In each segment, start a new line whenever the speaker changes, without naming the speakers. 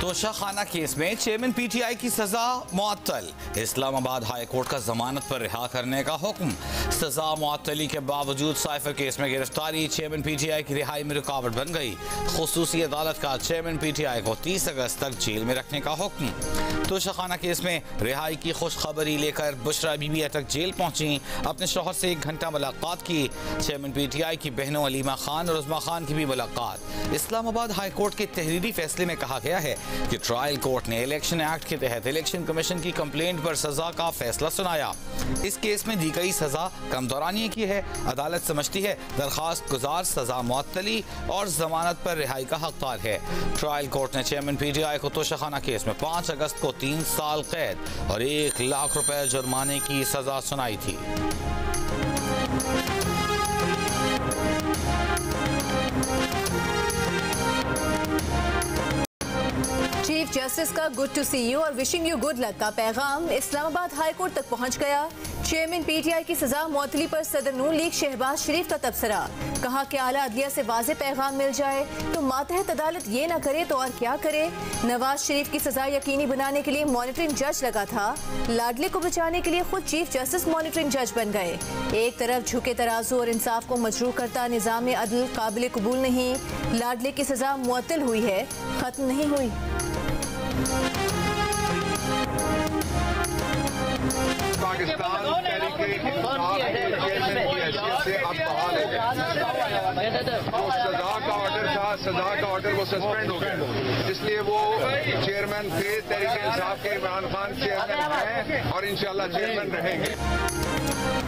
Toshakhana case में chairman PTI की सजा मुअत्तल। इस्लामाबाद हाई कोर्ट का जमानत पर रिहा करने का हुक्म। सजा मुअत्तली के बावजूद साइफर केस में गिरफ्तारी चेयरमैन पीटीआई की रिहाई में रुकावट बन गई। खुसूसी अदालत का चेयरमैन पीटीआई को 30 अगस्त तक जेल में रखने का हुक्म। तोशाखाना केस में रिहाई की खुशखबरी लेकर बुशरा बीबी तक जेल पहुंची। अपने शौहर से 1 घंटा मुलाकात की। चेयरमैन पीटीआई की बहनों अलीमा खान और उस्मा खान की भी मुलाकात। इस्लामाबाद हाई कोर्ट के तहरीरी फैसले में कहा गया है कि ट्रायल कोर्ट ने इलेक्शन एक्ट के तहत इलेक्शन कमीशन की कंप्लेंट पर सजा का फैसला सुनाया। इस केस में दी गई सजा कम दौरानिए की है। अदालत समझती है दरखास्त गुजार सजा मुअत्तली और जमानत पर रिहाई का हकदार है। ट्रायल कोर्ट ने चेयरमैन पीटीआई को तोशाखाना केस में 5 अगस्त को 3 साल कैद और 1 लाख रुपए जुर्माने की सजा सुनाई थी।
चीफ जस्टिस का गुड टू सी यू और विशिंग यू गुड लक का पैगाम इस्लामाबाद हाई कोर्ट तक पहुंच गया। चेयरमैन पीटीआई की सजा मुअत्तली पर सदर नून लीग शहबाज शरीफ का तबसरा। कहा कि आला अदलिया से वाज़े पैगाम मिल जाए तो मातहत अदालत ये न करे तो और क्या करे। नवाज शरीफ की सजा यकीनी बनाने के लिए मॉनिटरिंग जज लगा था। लाडले को बचाने के लिए खुद चीफ जस्टिस मॉनिटरिंग जज बन गए। एक तरफ झुके तराजू और इंसाफ को मजरूह करता निज़ाम अदल काबिल कबूल नहीं। लाडले की सजा मुअत्तल हुई है, खत्म नहीं हुई।
पाकिस्तान से अब बहाल है। तो सजा का ऑर्डर था, सजा का ऑर्डर वो सस्पेंड हो गया, इसलिए वो चेयरमैन थे तहरीक इंसाफ के इमरान खान चेयरमैन हैं और इंशाल्लाह चेयरमैन रहेंगे।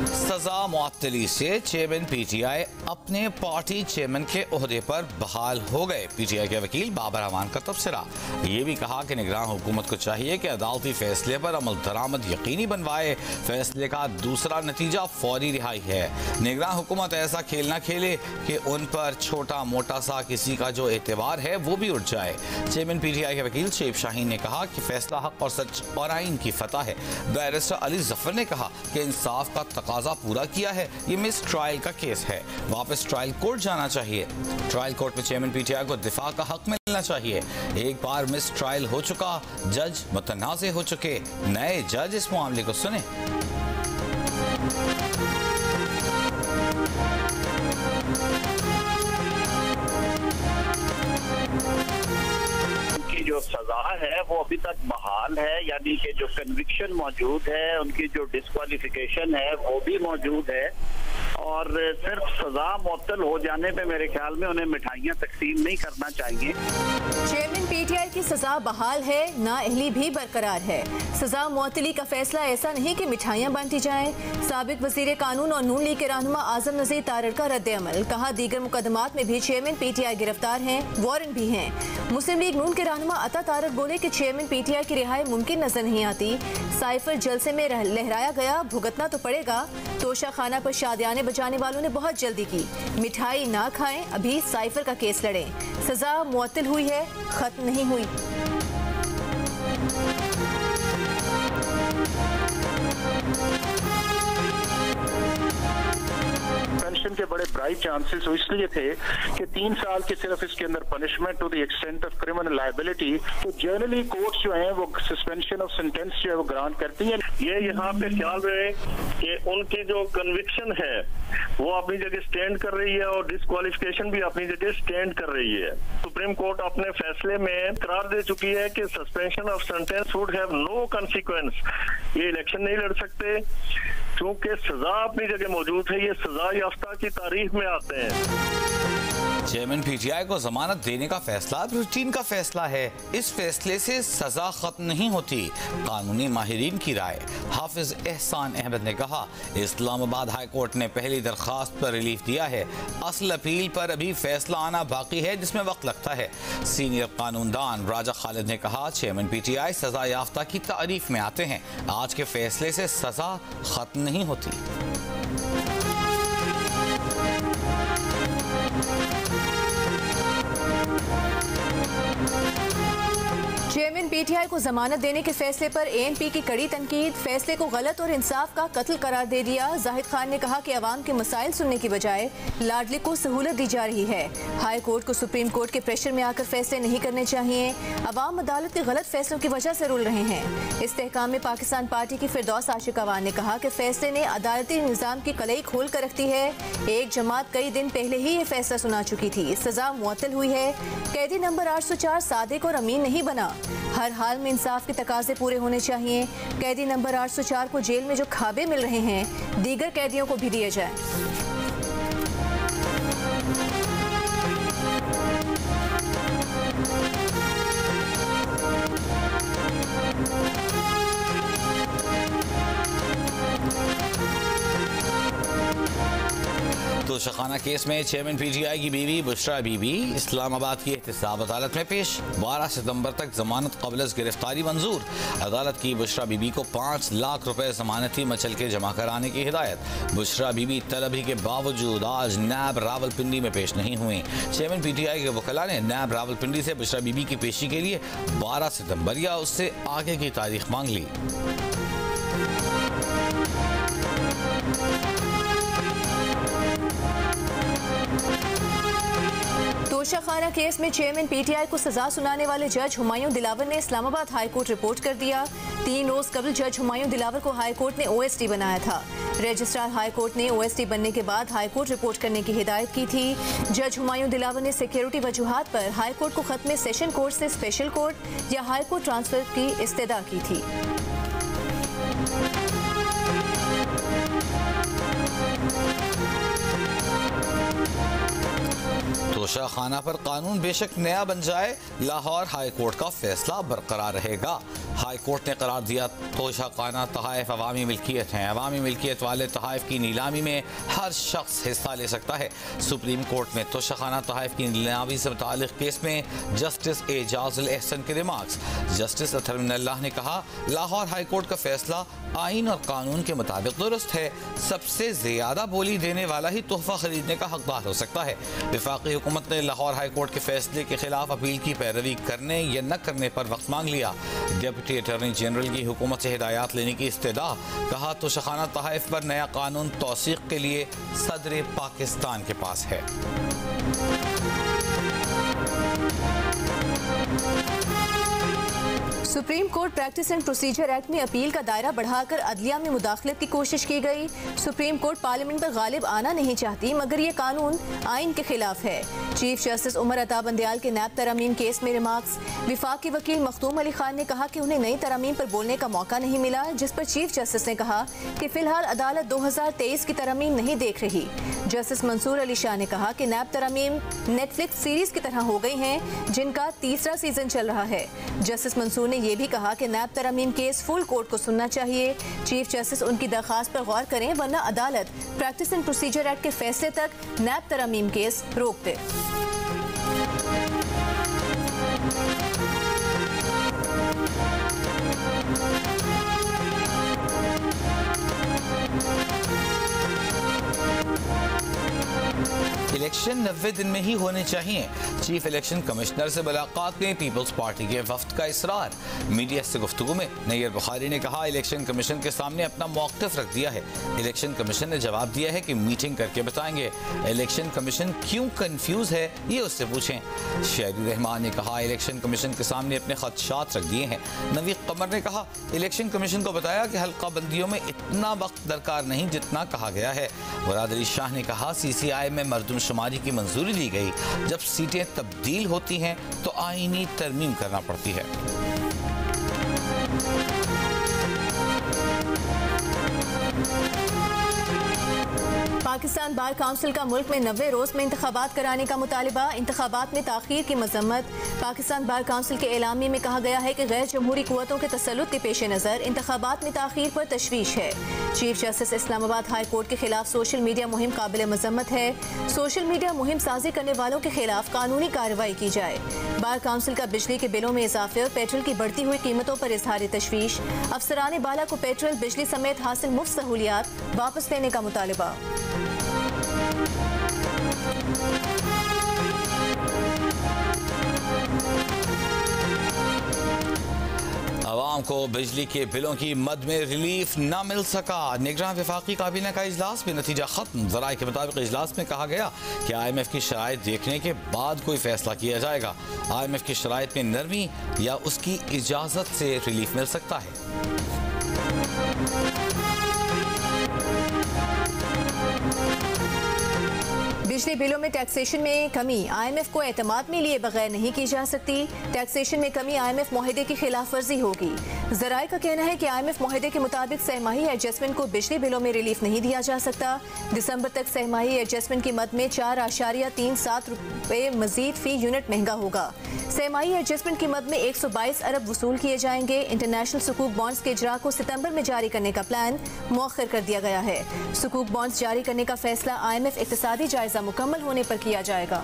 सजा मुअत्तली से चेयरमैन पीटीआई अपने पार्टी चेयरमैन के ओहदे पर बहाल हो गए। पीटीआई के वकील बाबर अमान का तबसरा। ये भी कहा कि निगरान हुकूमत को चाहिए कि अदालती फैसले पर अमल दरामद यकीनी बनवाए। फैसले का दूसरा नतीजा फौरी रिहाई है। निगरान हुकूमत ऐसा खेल ना खेले कि उन पर छोटा मोटा सा किसी का जो एतबार है वो भी उठ जाए। चेयरमैन पीटीआई के वकील शेख शाहीन ने कहा कि फैसला हक और सच और आइन की फतह है। बैरिस्टर अली जफर ने कहा कि इंसाफ का तकाजा पूरा किया है। ये मिस ट्रायल का केस है, वापस ट्रायल कोर्ट जाना चाहिए। ट्रायल कोर्ट में चेयरमैन पीटीआई को दिफा का हक मिलना चाहिए। एक बार मिस ट्रायल हो चुका, जज मुतनाज़े हो चुके, नए जज इस मामले को सुने।
उनकी जो सजा है वो अभी तक बहाल है, यानी कि जो कन्विक्शन मौजूद है, उनकी जो डिस्क्वालिफिकेशन है वो भी मौजूद है। और सिर्फ सजा मुअत्तल हो जाने पे मेरे ख्याल में उन्हें मिठाइयाँ तकसीम नहीं करना चाहिए।
चेयरमैन पीटीआई की सजा बहाल है, नाअहली भी बरकरार है। सजा मुअत्तली का फैसला ऐसा नहीं कि मिठाइयाँ बांटी जाएं। साबिक वजीर कानून और नून लीग के रहनुमा आजम नज़ीर तारड़ का रद्द अमल। कहा दीगर मुकदमात में भी चेयरमैन पीटीआई गिरफ्तार हैं, वारंट भी हैं। मुस्लिम लीग नून के रहनुमा अता तारड़ बोले कि चेयरमैन पीटीआई की रिहाई मुमकिन नजर नहीं आती। साइफर जलसे में लहराया गया, भुगतना तो पड़ेगा। तोशाखाना पर शादियाने बजाने वालों ने बहुत जल्दी की। मिठाई ना खाएं, अभी साइफर का केस लड़ें। सजा मुअत्तल हुई है, खत्म नहीं हुई।
पेंशन के बड़े ब्राइट चांसेस इसलिए थे कि 3 साल की सिर्फ इसके अंदर punishment to the extent of criminal liability. तो जनरली कोर्ट्स जो हैं वो सस्पेंशन ऑफ सेंटेंस जो है वो ग्रांट करती हैं।
ये यहाँ पे ख्याल रहे कि उनकी जो कन्विक्शन है वो अपनी जगह स्टैंड कर रही है और डिस्क्वालिफिकेशन भी अपनी जगह स्टैंड कर रही है। सुप्रीम कोर्ट अपने फैसले में करार दे चुकी है कि suspension of sentence would have no consequence. ये इलेक्शन नहीं लड़ सकते क्योंकि सजा अपनी जगह मौजूद है। ये सजा याफ्ता की तारीख में आते हैं।
चेयरमैन पीटीआई को जमानत देने का फैसला रूटीन का फैसला है। इस फैसले से सजा खत्म नहीं होती। कानूनी माहिरीन की राय। हाफिज एहसान अहमद ने कहा इस्लामाबाद हाई कोर्ट ने पहली दरखास्त पर रिलीफ दिया है। असल अपील पर अभी फैसला आना बाकी है, जिसमें वक्त लगता है। सीनियर कानूनदान राजा खालिद ने कहा चेयरमैन पीटीआई सजा याफ्ता की तारीफ में आते हैं। आज के फैसले से सजा खत्म नहीं होती।
चेयरमैन पीटीआई को जमानत देने के फैसले पर एएनपी की कड़ी तनकीद, फैसले को गलत और इंसाफ का कत्ल करार दे दिया। जाहिद खान ने कहा कि अवाम के मसाइल सुनने की बजाय लाडली को सहूलत दी जा रही है। हाई कोर्ट को सुप्रीम कोर्ट के प्रेशर में आकर फैसले नहीं करने चाहिए। अवाम अदालत के गलत फैसलों की वजह से रुल रहे हैं। इस्तेहकाम में पाकिस्तान पार्टी की फिरदौस आशिक अवान ने कहा कि फैसले ने अदालती निज़ाम की कलई खोल कर रख दी है। एक जमात कई दिन पहले ही ये फैसला सुना चुकी थी, सजा मुअत्तल हुई है। कैदी नंबर 804 सादिक और अमीन नहीं बना। हर हाल में इंसाफ के तकाजे पूरे होने चाहिए। कैदी नंबर 804 को जेल में जो खाबे मिल रहे हैं, दीगर कैदियों को भी दिए जाएं।
तो शखाना केस में चेयरमैन पीटीआई की बीवी बुशरा बीबी इस्लामाबाद की एहतसाब अदालत में पेश। 12 सितंबर तक जमानत कबल गिरफ्तारी मंजूर। अदालत की बुशरा बीबी को 5 लाख रुपए जमानती मचल के जमा कराने की हिदायत। बुशरा बीबी तलबी के बावजूद आज नैब रावलपिंडी में पेश नहीं हुई। चेयरमैन पीटीआई के वकला ने नैब रावलपिंडी से बुशरा बीबी की पेशी के लिए 12 सितंबर या उससे आगे की तारीख मांग ली।
तोशाखाना केस में चेयरमैन पीटीआई को सजा सुनाने वाले जज हुमायूं दिलावर ने इस्लामाबाद हाई कोर्ट रिपोर्ट कर दिया। 3 रोज कबल जज हुमायूं दिलावर को हाई कोर्ट ने ओएसडी बनाया था। रजिस्ट्रार हाई कोर्ट ने ओएसडी बनने के बाद हाई कोर्ट रिपोर्ट करने की हिदायत की थी। जज हुमायूं दिलावर ने सिक्योरिटी वजूहात पर हाई कोर्ट को खत्म सेशन कोर्ट से स्पेशल कोर्ट या हाई कोर्ट ट्रांसफर की इस्तदा की थी।
तोशाखाना पर कानून बेशक नया बन जाए, लाहौर हाई कोर्ट का फैसला बरकरार रहेगा। हाई कोर्ट ने करार दिया तोशाखाना तहाइफ अवामी मिल्कियत हैं। अवामी मिल्कियत वाले तहाइफ की नीलामी में हर शख्स हिस्सा ले सकता है। सुप्रीम कोर्ट में तोशाखाना तहाइफ की नीलामी से मुतालिक केस में जस्टिस एजाजुल एहसन के रिमार्क्स। जस्टिस अथर मिनल्लाह ने कहा, लाहौर हाई कोर्ट का फैसला आइन और कानून के मुताबिक दुरुस्त है। सबसे ज्यादा बोली देने वाला ही तोहफा खरीदने का हकदार हो सकता है। वफाकी हुकूमत ने लाहौर हाई कोर्ट के फैसले के खिलाफ अपील की पैरवी करने या न करने पर वक्त मांग लिया। डिप्टी अटॉर्नी जनरल की हुकूमत से हिदायत लेने की इस्तदा। कहा, तोशाखाना तहाइफ पर नया कानून तौसीक के लिए सदर पाकिस्तान के पास है।
Supreme court practice and procedure act में अपील का दायरा बढ़ाकर अदलिया में मुदाखलत की कोशिश की गई। सुप्रीम कोर्ट पार्लियामेंट पर गालिब आना नहीं चाहती, मगर ये कानून आइन के खिलाफ है। चीफ जस्टिस उमर अता बंदयाल के नैब तरमीम केस में रिमार्क्स। विफाकी वकील मखदूम अली खान ने कहा कि उन्हें नई तरमीम पर बोलने का मौका नहीं मिला, जिस पर चीफ जस्टिस ने कहा कि फिलहाल अदालत 2023 की तरमीम नहीं देख रही। जस्टिस मंसूर अली शाह ने कहा कि नैब तरमीम नेटफ्लिक्स सीरीज की तरह हो गई हैं, जिनका तीसरा सीजन चल रहा है। जस्टिस मंसूर ने यह भी कहा कि नैब तरमीम केस फुल कोर्ट को सुनना चाहिए। चीफ जस्टिस उनकी दरखास्त पर गौर करें, वरना अदालत प्रैक्टिस एंड प्रोसीजर एक्ट के फैसले तक नैब तरमीम केस रोक दे।
इलेक्शन 90 दिन में ही होने चाहिए। चीफ इलेक्शन कमिश्नर से मुलाकात में पीपल्स पार्टी के वफ्द का इसरार। मीडिया से गुफ्तगू में नैयर बुखारी ने कहा, इलेक्शन कमीशन के सामने अपना मौक़िफ़ रख दिया है। इलेक्शन कमीशन ने जवाब दिया है कि मीटिंग करके बताएंगे। इलेक्शन कमीशन क्यों कंफ्यूज है, ये उससे पूछें। शहरी रहमान ने कहा, इलेक्शन कमीशन के सामने अपने खदशात रख दिए हैं। नवीद कमर ने कहा, इलेक्शन कमीशन को बताया कि हल्का बंदियों में इतना वक्त दरकार नहीं जितना कहा गया है। मुराद अली शाह ने कहा, CCI में मर्दमशुमारी की मंजूरी दी गई। जब सीटें तब्दील होती हैं तो आईनी तरमीम करना पड़ती है।
पाकिस्तान बार काउंसिल का मुल्क में 90 रोज में इंतखाबात कराने का मुतालिबा। इंतखाबात में ताखीर की मजम्मत। पाकिस्तान बार काउंसिल के एलामी में कहा गया है कि गैर जमहूरी कुव्वतों के तसल्लुत के पेश नज़र इंतखाबात में ताखीर पर तशवीश है। Chief justice Islamabad high court के खिलाफ सोशल मीडिया मुहिम काबिल मजम्मत है। सोशल मीडिया मुहिम साजी करने वालों के खिलाफ कानूनी कार्रवाई की जाए। बार काउंसिल का बिजली के बिलों में इजाफे और पेट्रोल की बढ़ती हुई कीमतों पर इजहार तशवीश। अफसरान बाला को पेट्रोल बिजली समेत हासिल मुफ्त सहूलियात वापस लेने का मुतालिबा।
को बिजली के बिलों की मद में रिलीफ न मिल सका। निगरान वफाकी काबीना का इजलास में नतीजा खत्म। ज़राए के मुताबिक इजलास में कहा गया कि IMF की शराइत देखने के बाद कोई फैसला किया जाएगा। IMF की शराइत में नरमी या उसकी इजाज़त से रिलीफ मिल सकता है।
बिजली बिलों में टैक्सेशन में कमी IMF को एतमाद में लिए बगैर नहीं की जा सकती। टैक्सेशन में कमी IMF मुआहदे की खिलाफ वर्जी होगी। ज़राए का कहना है कि IMF मुआहदे के मुताबिक सहमाही एडजस्टमेंट को बिजली बिलों में रिलीफ नहीं दिया जा सकता। दिसंबर तक सहमाही एडजस्टमेंट की मद में 4.37 रुपये मजीद फी यूनिट महंगा होगा। सहमाही एडजस्टमेंट की मद में 122 अरब वसूल किए जाएंगे। इंटरनेशनल सुकूक बॉन्ड्स के इजरा को सितंबर में जारी करने का प्लान मुअख्खर कर दिया गया है। सुकूक बॉन्ड्स जारी करने का फैसला IMF इक्तिसादी जायजा मुकम्मल होने पर किया जाएगा।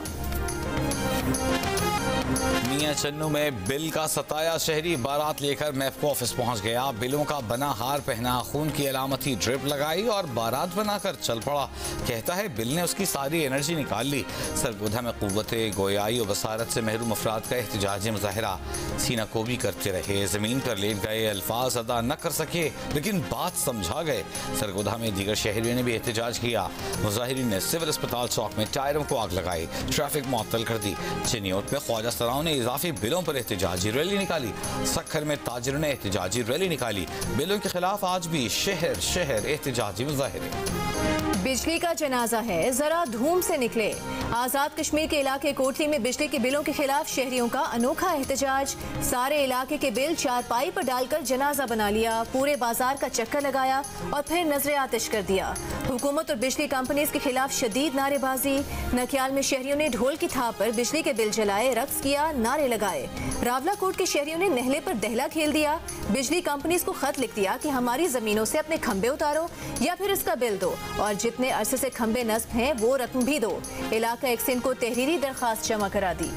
मियां चन्नू में बिल का सताया शहरी बारात लेकर महफू ऑफिस पहुंच गया। बिलों का बना हार पहना, खून की अलामती ड्रिप लगाई और बारात बनाकर चल पड़ा। कहता है बिल ने उसकी सारी एनर्जी निकाल ली। सरगोधा में कुव्वत गोयाई और बसारत से महरूम अफराद का एहतजाजी मुजाहरा सीना कोबी करते रहे। जमीन पर लेट गए, अल्फाज अदा न कर सके लेकिन बात समझा गए। सरगोधा में दीगर शहरियों ने भी एहतजाज किया। मुजाहिरीन ने सिविल अस्पताल चौक में टायरों को आग लगाई, ट्रैफिक मुअत्तल कर दी। चिन्योट में ख्वाजा सराओं ने इजाफी बिलों पर एहतजाजी रैली निकाली। सखर में ताजिरों ने एहतजाजी रैली निकाली। बिलों के खिलाफ आज भी शहर शहर एहतजाजी मुजाहिरे।
बिजली का जनाजा है, जरा धूम से निकले। आजाद कश्मीर के इलाके कोटली में बिजली के बिलों के खिलाफ शहरियों का अनोखा एहतजाज। सारे इलाके के बिल चारपाई पर डालकर जनाजा बना लिया। पूरे बाजार का चक्कर लगाया और फिर नजरे आतिश कर दिया। हुकूमत और बिजली कंपनीज के खिलाफ शदीद नारेबाजी। नकियाल में शहरियों ने ढोल की थाप पर बिजली के बिल जलाए, रक्स किया, नारे लगाए। रावलाकोट के शहरियों ने नहले पर दहला खेल दिया। बिजली कंपनीज को खत लिख दिया कि हमारी जमीनों से अपने खंबे उतारो या फिर इसका बिल दो और जितने अरसे से खंबे नस्ब हैं वो रकम भी दो। इलाका एक्सिन को तहरीरी दरखास्त जमा करा दी।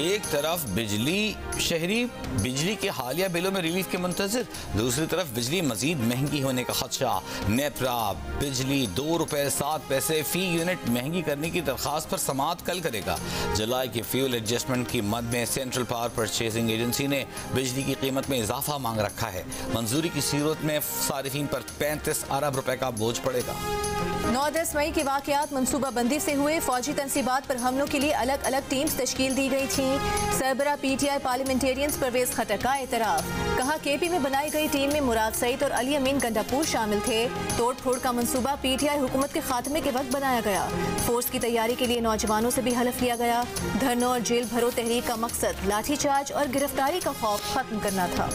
एक तरफ शहरी बिजली के हालिया बिलों में रिलीफ के मुंतजिर, दूसरी तरफ बिजली मजीद महंगी होने का खदशा। नेपरा बिजली 2 रुपए 7 पैसे फी यूनिट महंगी करने की दरखास्त पर समाअत कल करेगा। जुलाई के फ्यूल एडजस्टमेंट की मद में सेंट्रल पावर परचेजिंग एजेंसी ने बिजली की कीमत में इजाफा मांग रखा है। मंजूरी की सूरत में सारिफीन पर 35 अरब रुपए का बोझ पड़ेगा।
9-10 मई के वाकयात मनसूबाबंदी से हुए। फौजी तनसीबात पर हमलों के लिए अलग अलग टीम्स तश्कील दी गई थी। सरबरा PTI पार्लियामेंटेरियंस परवेज खट्टर का एतराफ। कहा KP में बनाई गई टीम में मुराद सईद और अली अमीन गंडापुर शामिल थे। तोड़ फोड़ का मंसूबा PTI हुकूमत के खात्मे के वक्त बनाया गया। फोर्स की तैयारी के लिए नौजवानों से भी हलफ लिया गया। धरनों और जेल भरो तहरीक का मकसद लाठीचार्ज और गिरफ्तारी का खौफ खत्म करना था।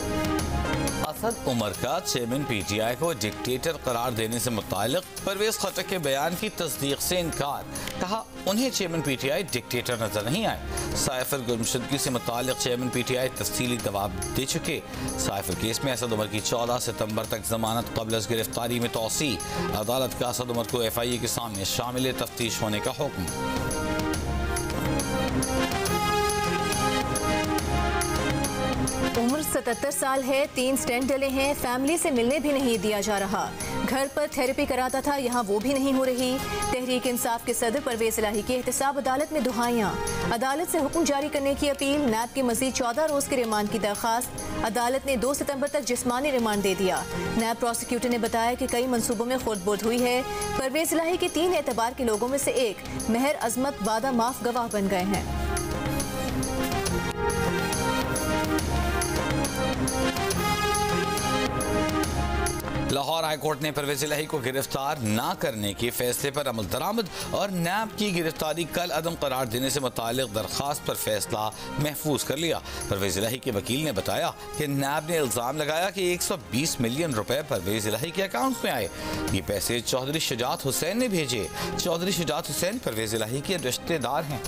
असद उमर का चेयरमैन PTI को डिक्टेटर करार देने से मुताल्लिक परवेज खट्टर के बयान की तस्दीक से इनकार। कहा उन्हें चेयरमैन PTI डिक्टेटर नजर नहीं आए। साइफर गुमशुदगी से मुताल्लिक चेयरमैन PTI तफसीली जवाब दे चुके। साइफर केस में असद उमर की 14 सितंबर तक जमानत कबल अज़ गिरफ्तारी में तौसी। अदालत का असद उमर को FIA के सामने शामिल तफ्तीश होने का हुक्म।
उम्र 77 साल है, 3 स्टेंट डले हैं। फैमिली से मिलने भी नहीं दिया जा रहा। घर पर थेरेपी कराता था, यहाँ वो भी नहीं हो रही। तहरीक इंसाफ के सदर परवेज इलाही की एहतसाब अदालत में दुहाइयाँ। अदालत से हुक्म जारी करने की अपील। नैब की मजीद 14 रोज के रिमांड की दरखास्त। अदालत ने 2 सितंबर तक जिस्मानी रिमांड दे दिया। नैब प्रोसिक्यूटर ने बताया कि कई मंसूबों में खुर्द-बुर्द हुई है। परवेज इलाही के 3 एतबार के लोगों में से एक महर अजमत वादा माफ गवाह बन गए हैं।
लाहौर हाई कोर्ट ने परवेज इलाही को गिरफ्तार न करने के फैसले पर अमल दरामद और नैब की गिरफ्तारी कल अदम करार देने से मुताल्लिक दरखास्त पर फैसला महफूज कर लिया। परवेज इलाही के वकील ने बताया कि नैब ने इल्जाम लगाया कि 120 मिलियन रुपए परवेज इलाही के अकाउंट में आए। ये पैसे चौधरी शुजात हुसैन ने भेजे। चौधरी शुजात हुसैन परवेज इलाही के रिश्तेदार हैं।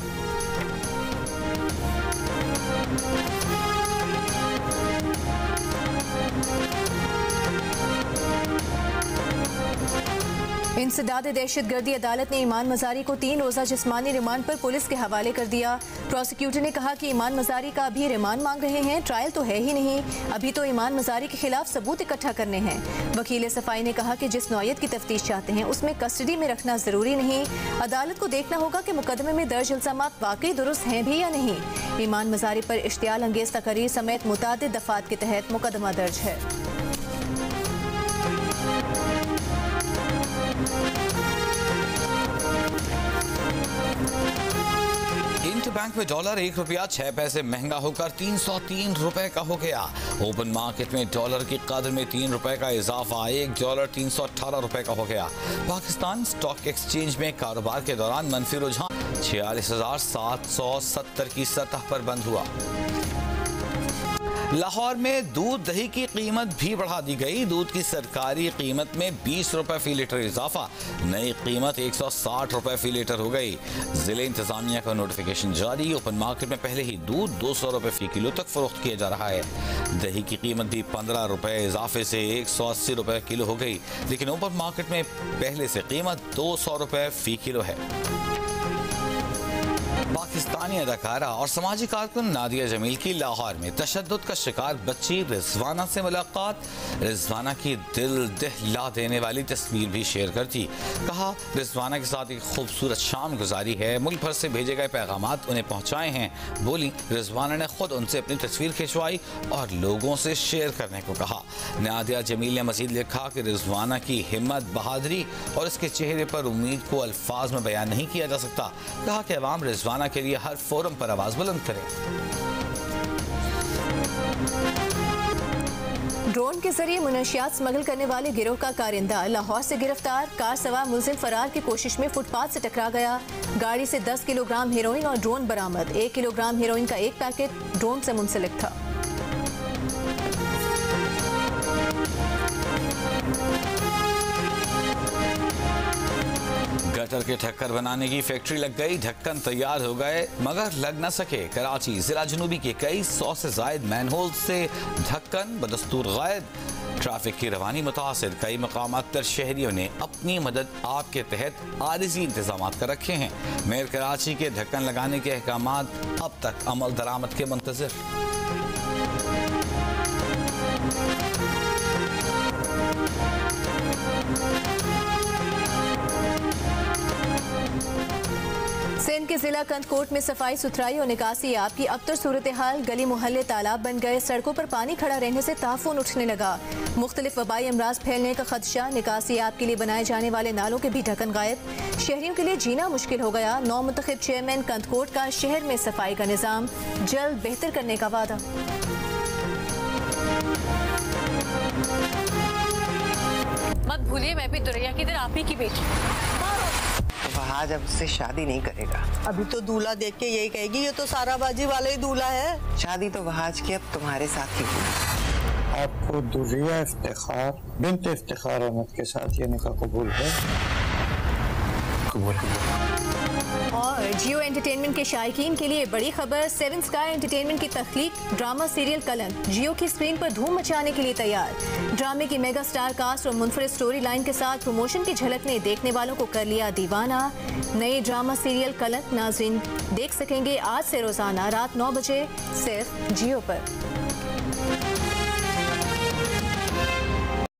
इंसदाद दहशतगर्दी अदालत ने ईमान मजारी को 3 रोज़ा जिस्मानी रिमांड पर पुलिस के हवाले कर दिया। प्रोसिक्यूटर ने कहा कि ईमान मजारी का अभी रिमांड मांग रहे हैं, ट्रायल तो है ही नहीं, अभी तो ईमान मजारी के खिलाफ सबूत इकट्ठा करने हैं। वकील सफाई ने कहा कि जिस नौयत की तफ्तीश चाहते हैं उसमें कस्टडी में रखना जरूरी नहीं, अदालत को देखना होगा कि मुकदमे में दर्ज इल्जामात वाकई दुरुस्त हैं भी या नहीं। ईमान मजारी पर इश्तियाल अंगेज तकरीर समेत मुतादिद दफात के तहत मुकदमा दर्ज है।
इंटरबैंक में डॉलर 1 रुपया 6 पैसे महंगा होकर 303 रुपए का हो गया। ओपन मार्केट में डॉलर की कदर में 3 रुपए का इजाफा $1 318 रुपए का हो गया। पाकिस्तान स्टॉक एक्सचेंज में कारोबार के दौरान मनफी रुझान 46,770 की सतह पर बंद हुआ। लाहौर में दूध दही की कीमत भी बढ़ा दी गई। दूध की सरकारी कीमत में 20 रुपए फी लीटर इजाफा, नई कीमत 160 रुपए फी लीटर हो गई। जिले इंतजामिया का नोटिफिकेशन जारी। ओपन मार्केट में पहले ही दूध 200 रुपए फी किलो तक फरोख्त किया जा रहा है। दही की कीमत भी 15 रुपए इजाफे से 180 रुपए किलो हो गई, लेकिन ओपन मार्केट में पहले से कीमत 200 रुपए फी किलो है। पाकिस्तानी अदाकारा और समाजी कारकुन नादिया जमील की लाहौर में तशद्दुद का शिकार बच्ची रिजवाना से मुलाकात। रिजवाना की दिल दहला देने वाली तस्वीर भी शेयर कर दी। कहा रिजवाना के साथ एक खूबसूरत शाम गुजारी है, मुल्क भर से भेजे गए पैगामात उन्हें पहुंचाए हैं। बोली रिजवाना ने खुद उनसे अपनी तस्वीर खिंचवाई और लोगों से शेयर करने को कहा। नादिया जमील ने मजीद लिखा कि रिजवाना की हिम्मत, बहादुरी और इसके चेहरे पर उम्मीद को अल्फाज में बयान नहीं किया जा सकता। कहा कि अवाम रिजवाना के लिए हर फोरम पर आवाज बुलंद करें।
ड्रोन के जरिए मुनशियात स्मगल करने वाले गिरोह का कारिंदा लाहौर से गिरफ्तार। कार सवार मुलजिम फरार की कोशिश में फुटपाथ से टकरा गया। गाड़ी से 10 किलोग्राम हेरोइन और ड्रोन बरामद। 1 किलोग्राम हेरोइन का एक पैकेट ड्रोन से मुंसलिक था।
गटर के ढक्कन बनाने की फैक्ट्री लग गई, ढक्कन तैयार हो गए मगर लग न सके। कराची जिला जुनूबी के कई 100 से जायद मैनहोल से ढक्कन बदस्तूर गायब। ट्रैफिक की रवानी मुतासिर। कई मकामात पर शहरियों ने अपनी मदद आपके तहत आरिजी इंतजाम कर रखे हैं। मेयर कराची के ढक्कन लगाने के अहकामात अब तक अमल दरामद के मुंतज़िर।
सिंध के जिला कंदकोट में सफाई सुथराई और निकासी आब की अबतर सूरत हाल। गली मोहल्ले तालाब बन गए, सड़कों पर पानी खड़ा रहने से ताफून उठने लगा। मुख्तलिफ वबाई अमराज फैलने का खदशा। निकासी आब के लिए बनाए जाने वाले नालों के भी ढक्कन गायब। शहरियों के लिए जीना मुश्किल हो गया। नौ मुंतखब चेयरमैन कंदकोट का शहर में सफाई का निज़ाम जल्द बेहतर करने का वादा।
मत भूलिए मैं भी दुरैया की तरह आप ही की बेटी।
फहाद अब से शादी नहीं करेगा।
अभी तो दूल्हा देख के यही कहेगी ये तो साराबाजी वाला ही दूल्हा है।
शादी तो वहाज की अब तुम्हारे साथ ही हुई।
आपको दुर्रिया इफ्तिखार बिन्त इफ्तिखार अहमद के साथ ये निकाह कबूल है?
कबूल।
और जियो एंटरटेनमेंट के शायकीन के लिए बड़ी खबर। 7 स्काई एंटरटेनमेंट की तख्लीक ड्रामा सीरियल कलंक जियो की स्क्रीन पर धूम मचाने के लिए तैयार। ड्रामे की मेगा स्टार कास्ट और मुनफरिद स्टोरी लाइन के साथ प्रमोशन की झलक ने देखने वालों को कर लिया दीवाना। नई ड्रामा सीरियल कलंक नाज़रीन देख सकेंगे आज से रोजाना रात 9 बजे सिर्फ जियो पर।